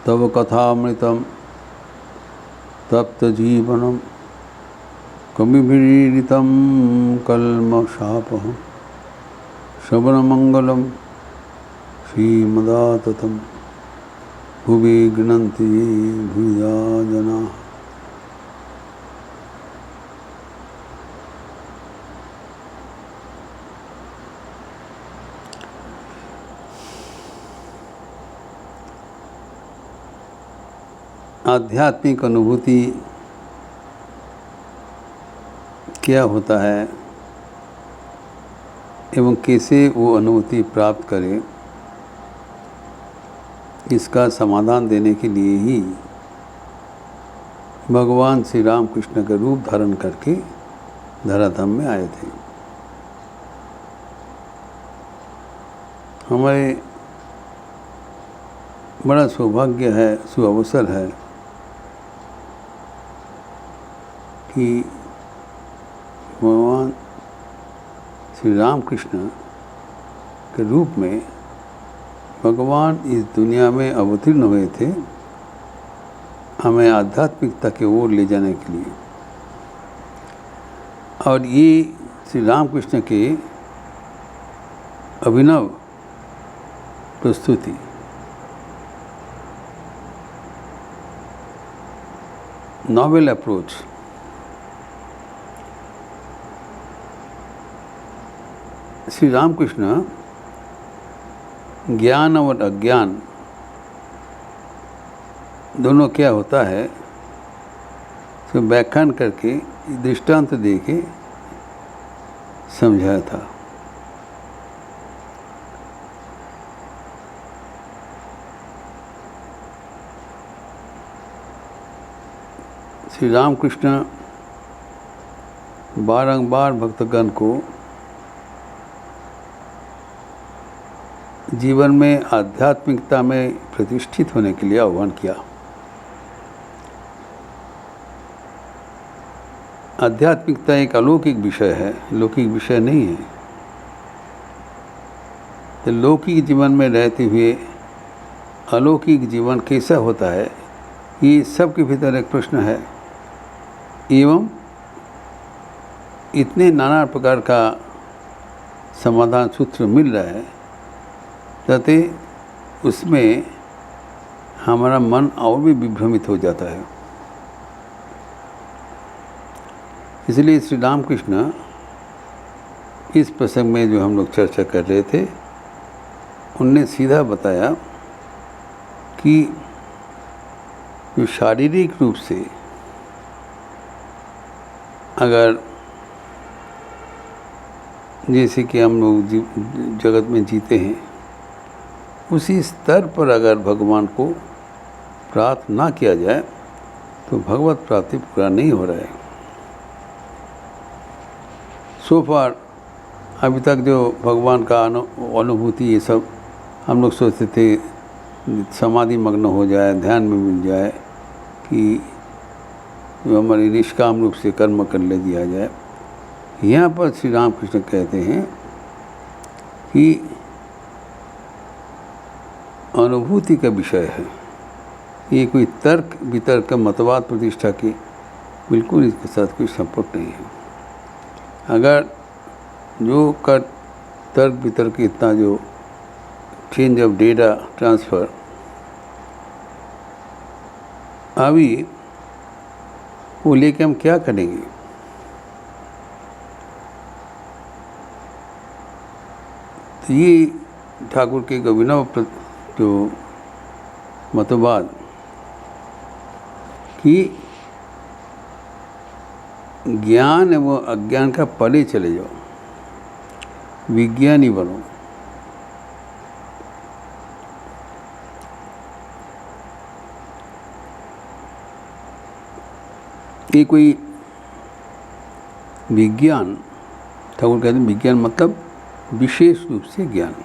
तव कथामृतं तप्तजीवनं कविभिरीडितं कल्मषापहं श्रवणमंगलं श्रीमदाततं भुवि गृह्णन्ति भूया जनाः। आध्यात्मिक अनुभूति क्या होता है एवं कैसे वो अनुभूति प्राप्त करें, इसका समाधान देने के लिए ही भगवान श्री राम कृष्ण का रूप धारण करके धराधाम में आए थे। हमारे बड़ा सौभाग्य है, सुअवसर है कि भगवान श्री राम कृष्ण के रूप में भगवान इस दुनिया में अवतीर्ण हुए थे, हमें आध्यात्मिकता की ओर ले जाने के लिए। और ये श्री राम कृष्ण के अभिनव प्रस्तुति नॉवेल अप्रोच श्री रामकृष्ण ज्ञान और अज्ञान दोनों क्या होता है तो व्याख्यान करके दृष्टांत दे के समझाया था। श्री रामकृष्ण बारंबार भक्तगण को जीवन में आध्यात्मिकता में प्रतिष्ठित होने के लिए आह्वान किया। आध्यात्मिकता एक अलौकिक विषय है, लौकिक विषय नहीं है। तो लौकिक जीवन में रहते हुए अलौकिक जीवन कैसा होता है, ये सबके भीतर एक प्रश्न है। एवं इतने नाना प्रकार का समाधान सूत्र मिल रहा है, ताकि उसमें हमारा मन और भी विभ्रमित हो जाता है। इसलिए श्री रामकृष्ण इस प्रसंग में जो हम लोग चर्चा कर रहे थे, उनने सीधा बताया कि जो शारीरिक रूप से अगर जैसे कि हम लोग जगत में जीते हैं, उसी स्तर पर अगर भगवान को प्राप्त ना किया जाए तो भगवत प्राप्ति पूरा नहीं हो रहा है। सो फार अभी तक जो भगवान का अनुभूति ये सब हम लोग सोचते थे समाधि मग्न हो जाए, ध्यान में मिल जाए, कि हमारी निष्काम रूप से कर्म कर ले दिया जाए। यहाँ पर श्री रामकृष्ण कहते हैं कि अनुभूति का विषय है, ये कोई तर्क वितर्क मतवाद प्रतिष्ठा की बिल्कुल इसके साथ कोई संपर्क नहीं है। अगर जो कर तर्क वितर्क इतना जो चेंज ऑफ डेटा ट्रांसफ़र अभी वो लेके हम क्या करेंगे? तो ये ठाकुर के अभिनव जो मतवाद कि ज्ञान एवं अज्ञान का परे चले जाओ, विज्ञानी बनो। ये कोई विज्ञान, ठाकुर कहते हैं विज्ञान मतलब विशेष रूप से ज्ञान,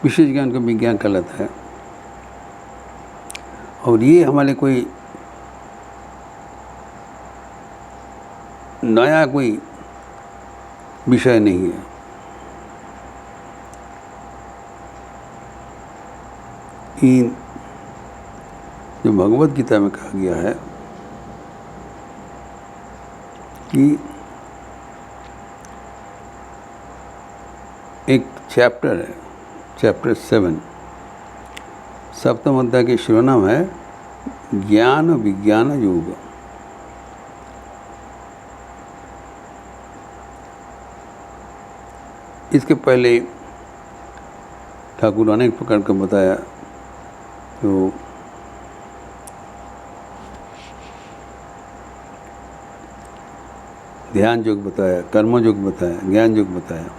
विशेष ज्ञान को विज्ञान कहलाता है। और ये हमारे कोई नया कोई विषय नहीं है। इन जो भगवत गीता में कहा गया है कि एक चैप्टर है, चैप्टर 7, सप्तम अध्याय के शिरोनाम है ज्ञान विज्ञान योग। इसके पहले ठाकुर अनेक प्रकार का बताया, तो ध्यान योग बताया, कर्म योग बताया, ज्ञान योग बताया।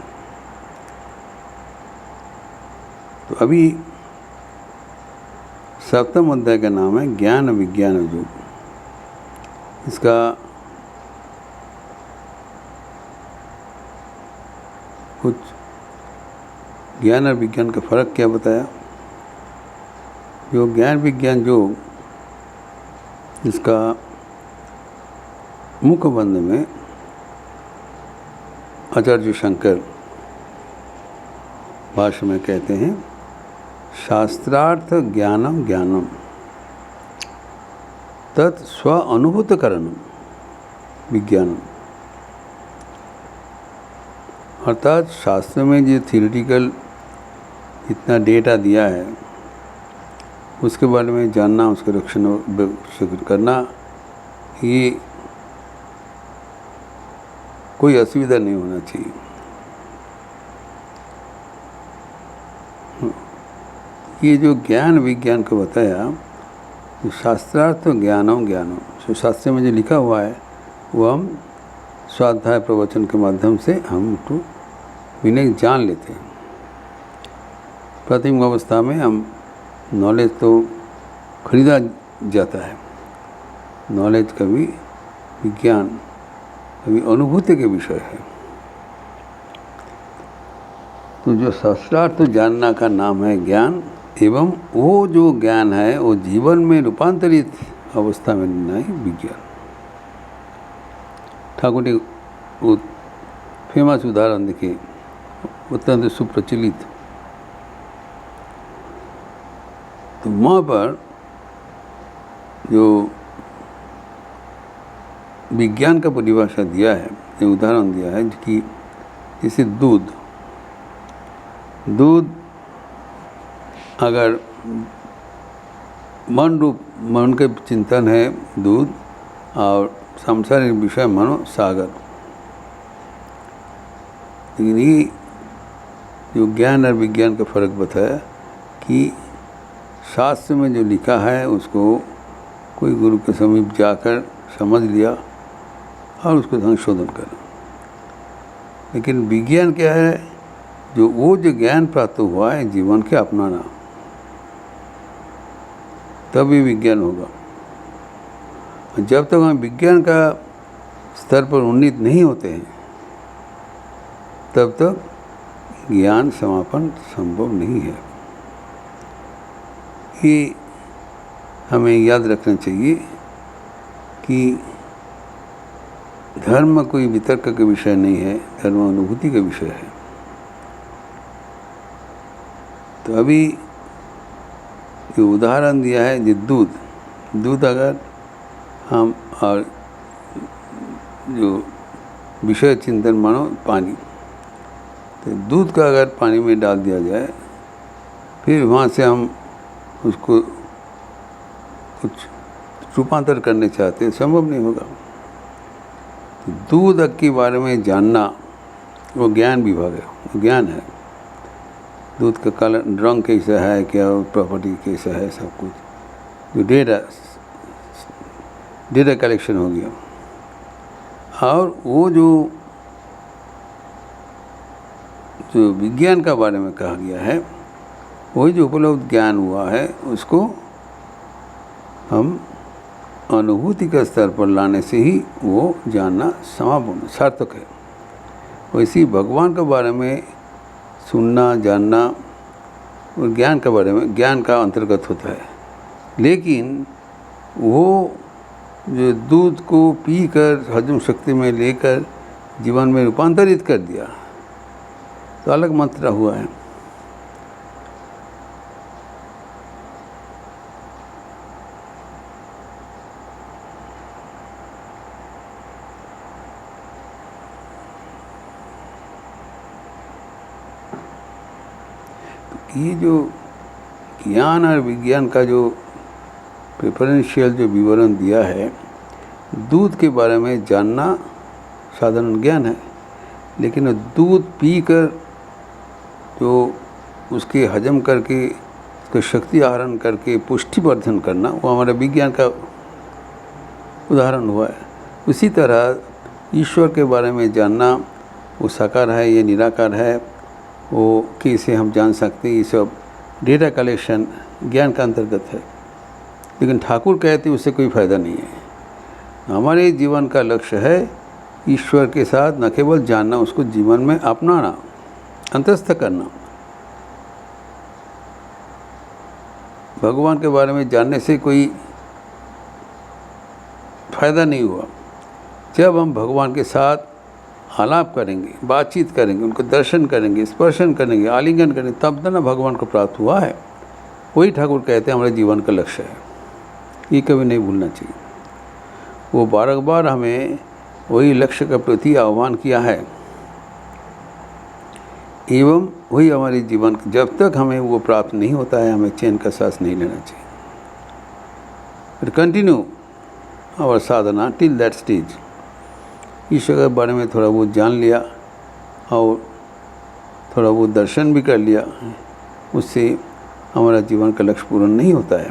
तो अभी सप्तम अध्याय का नाम है ज्ञान विज्ञान योग। इसका कुछ ज्ञान और विज्ञान का फर्क क्या बताया। जो ज्ञान विज्ञान योग, इसका मुख्य बंध में आचार्य शंकर भाष्य में कहते हैं शास्त्रार्थ ज्ञानम ज्ञानम तत् स्व अनुभूतकरणम विज्ञानम। अर्थात शास्त्र में जो थियोरिटिकल इतना डेटा दिया है उसके बारे में जानना, उसके रक्षण करना, ये कोई असुविधा नहीं होना चाहिए। ये जो ज्ञान विज्ञान को बताया, जो शास्त्रार्थ ज्ञानम ज्ञानम, जो शास्त्र में जो लिखा हुआ है वो हम स्वाध्याय प्रवचन के माध्यम से हम तो विनय जान लेते हैं। प्राथमिक अवस्था में हम नॉलेज तो खरीदा जाता है, नॉलेज कभी विज्ञान, कभी अनुभूति के विषय है। तो जो शास्त्रार्थ जानना का नाम है ज्ञान, एवं वो जो ज्ञान है वो जीवन में रूपांतरित अवस्था में नहीं विज्ञान। ठाकुर ने वो फेमस उदाहरण देखे, अत्यंत सुप्रचलित। तो वहाँ पर जो विज्ञान का परिभाषा दिया है, ये उदाहरण दिया है कि जैसे दूध अगर मन के चिंतन है दूध, और सांसारिक विषय मानो सागर। लेकिन ये जो ज्ञान और विज्ञान का फर्क बताया कि शास्त्र में जो लिखा है उसको कोई गुरु के समीप जाकर समझ लिया और उसको संशोधन करा। लेकिन विज्ञान क्या है, जो वो जो ज्ञान प्राप्त हुआ है जीवन के अपनाना, तभी विज्ञान होगा। जब तक हम विज्ञान का स्तर पर उन्नीत नहीं होते हैं तब तक ज्ञान समापन संभव नहीं है। ये हमें याद रखना चाहिए कि धर्म कोई वितर्क का विषय नहीं है, धर्म अनुभूति का विषय है। तो अभी जो उदाहरण दिया है, जो दूध अगर हम, और जो विषय चिंतन मानो पानी, तो दूध का अगर पानी में डाल दिया जाए फिर वहाँ से हम उसको कुछ रूपांतर करने चाहते हैं, संभव नहीं होगा। तो दूध के बारे में जानना वो ज्ञान विभाग है, वो ज्ञान है। दूध का कलर, रंग कैसा है, क्या प्रॉपर्टी कैसा है, सब कुछ जो डेटा कलेक्शन हो गया। और वो जो विज्ञान का बारे में कहा गया है, वही जो उपलब्ध ज्ञान हुआ है उसको हम अनुभूति के स्तर पर लाने से ही वो जानना समापन सार्थक है। वैसे ही भगवान के बारे में सुनना, जानना और ज्ञान के बारे में, ज्ञान का अंतर्गत होता है। लेकिन वो जो दूध को पीकर हजम शक्ति में लेकर जीवन में रूपांतरित कर दिया, तो अलग मात्रा हुआ है। ये जो ज्ञान और विज्ञान का जो प्रेफरेंशियल जो विवरण दिया है, दूध के बारे में जानना साधारण ज्ञान है, लेकिन दूध पीकर जो उसके हजम करके उसकी शक्ति आहरण करके पुष्टिवर्धन करना, वो हमारे विज्ञान का उदाहरण हुआ है। उसी तरह ईश्वर के बारे में जानना, वो साकार है या निराकार है, वो कैसे हम जान सकते हैं, ये सब डेटा कलेक्शन ज्ञान का अंतर्गत है। लेकिन ठाकुर कहते उससे कोई फ़ायदा नहीं है। हमारे जीवन का लक्ष्य है ईश्वर के साथ न केवल जानना, उसको जीवन में अपनाना, अंतस्थ करना। भगवान के बारे में जानने से कोई फ़ायदा नहीं हुआ। जब हम भगवान के साथ आलाप करेंगे, बातचीत करेंगे, उनको दर्शन करेंगे, स्पर्शन करेंगे, आलिंगन करेंगे, तब तो ना भगवान को प्राप्त हुआ है। वही ठाकुर कहते हैं हमारे जीवन का लक्ष्य है। ये कभी नहीं भूलना चाहिए। वो बार बार हमें वही लक्ष्य के प्रति आह्वान किया है, एवं वही हमारे जीवन, जब तक हमें वो प्राप्त नहीं होता है, हमें चैन का सांस नहीं लेना चाहिए। फिर continue our sadhana till that stage. ईश्वर के बारे में थोड़ा बहुत जान लिया और थोड़ा बहुत दर्शन भी कर लिया, उससे हमारा जीवन का लक्ष्य पूर्ण नहीं होता है।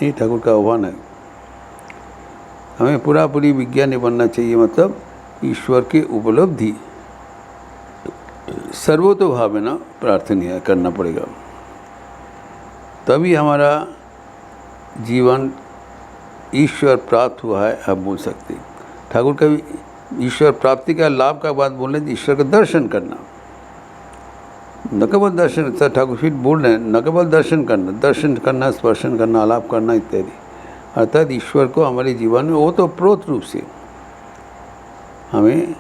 ये ठाकुर का आह्वान है। हमें पूरी विज्ञानी बनना चाहिए, मतलब ईश्वर के उपलब्धि सर्वतोभावेन प्रार्थनीय करना पड़ेगा, तभी हमारा जीवन ईश्वर प्राप्त हुआ है आप बोल सकते। ठाकुर का ईश्वर प्राप्ति का लाभ का बात बोल रहे, ईश्वर का दर्शन करना, न केवल दर्शन। सर ठाकुर फिर बोल रहे हैं न केवल दर्शन करना, स्पर्शन करना, आलाप करना इत्यादि, अर्थात ईश्वर को हमारे जीवन में वो तो प्रोत रूप से हमें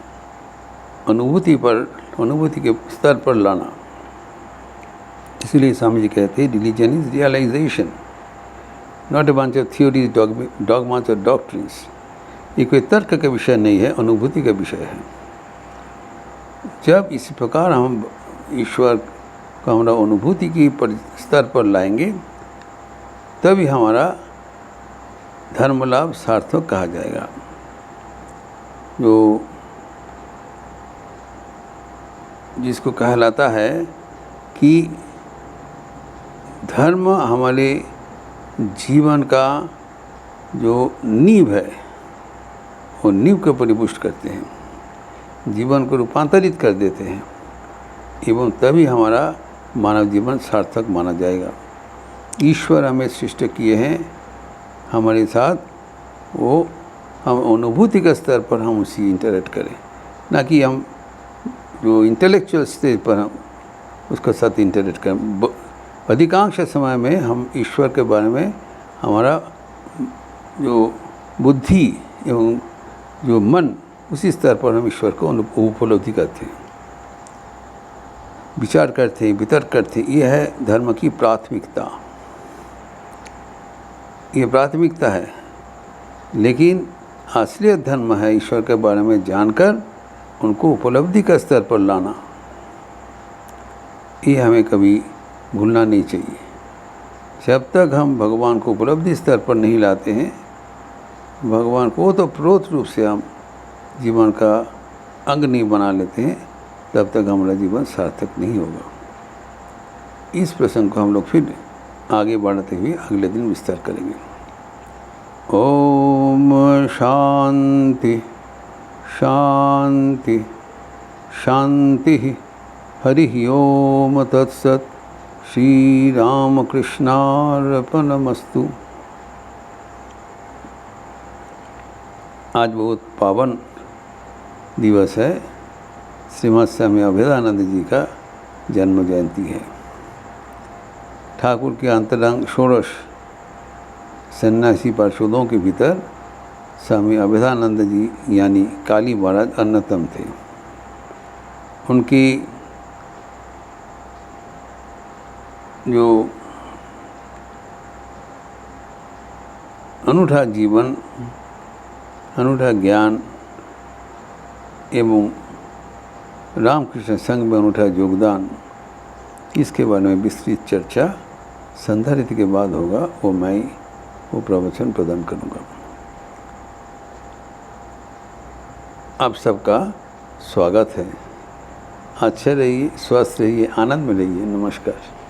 अनुभूति के स्तर पर लाना। इसलिए स्वामी जी कहते हैं religion is realisation, not a bunch of theories, dogmas और डॉक्ट्रिन्स। ये कोई तर्क का विषय नहीं है, अनुभूति का विषय है। जब इसी प्रकार हम ईश्वर को हमारा अनुभूति की स्तर पर लाएंगे, तभी हमारा धर्म लाभ सार्थक कहा जाएगा। जो जिसको कहलाता है कि धर्म हमारे जीवन का जो नींव है, वो नींव को परिपुष्ट करते हैं, जीवन को रूपांतरित कर देते हैं, एवं तभी हमारा मानव जीवन सार्थक माना जाएगा। ईश्वर हमें सृष्टि किए हैं हमारे साथ, वो हम अनुभूति के स्तर पर हम उसी इंटरेक्ट करें, ना कि हम जो इंटेलेक्चुअल स्टेज पर हम उसके साथ इंटरेक्ट करें। अधिकांश समय में हम ईश्वर के बारे में हमारा जो बुद्धि एवं जो मन, उसी स्तर पर हम ईश्वर को उपलब्धि करते हैं, विचार करते हैं, वितर्क करते हैं। ये है धर्म की प्राथमिकता, ये प्राथमिकता है। लेकिन असलियत धर्म है ईश्वर के बारे में जानकर उनको उपलब्धि का स्तर पर लाना। ये हमें कभी भूलना नहीं चाहिए। जब तक हम भगवान को उपलब्धि स्तर पर नहीं लाते हैं, भगवान को तो प्रोत रूप से हम जीवन का अंग नहीं बना लेते हैं, तब तक हमारा जीवन सार्थक नहीं होगा। इस प्रसंग को हम लोग फिर आगे बढ़ाते हुए अगले दिन विस्तार करेंगे। ओम शांति शांति शांति। हरि ओम तत्सत। श्री रामकृष्णार्पणमस्तु। आज बहुत पावन दिवस है, श्रीमद स्वामी अभेदानंद जी का जन्म जयंती है। ठाकुर के अंतरंग षोडश सन्यासी पार्षदों के भीतर स्वामी अभेदानंद जी यानी काली महाराज अन्यतम थे। उनकी जो अनूठा जीवन, अनूठा ज्ञान एवं रामकृष्ण संघ में अनूठा योगदान, इसके बारे में विस्तृत चर्चा संध्या रीति के बाद होगा, वो प्रवचन प्रदान करूँगा। आप सबका स्वागत है। अच्छे रहिए, स्वस्थ रहिए, आनंद में रहिए। नमस्कार।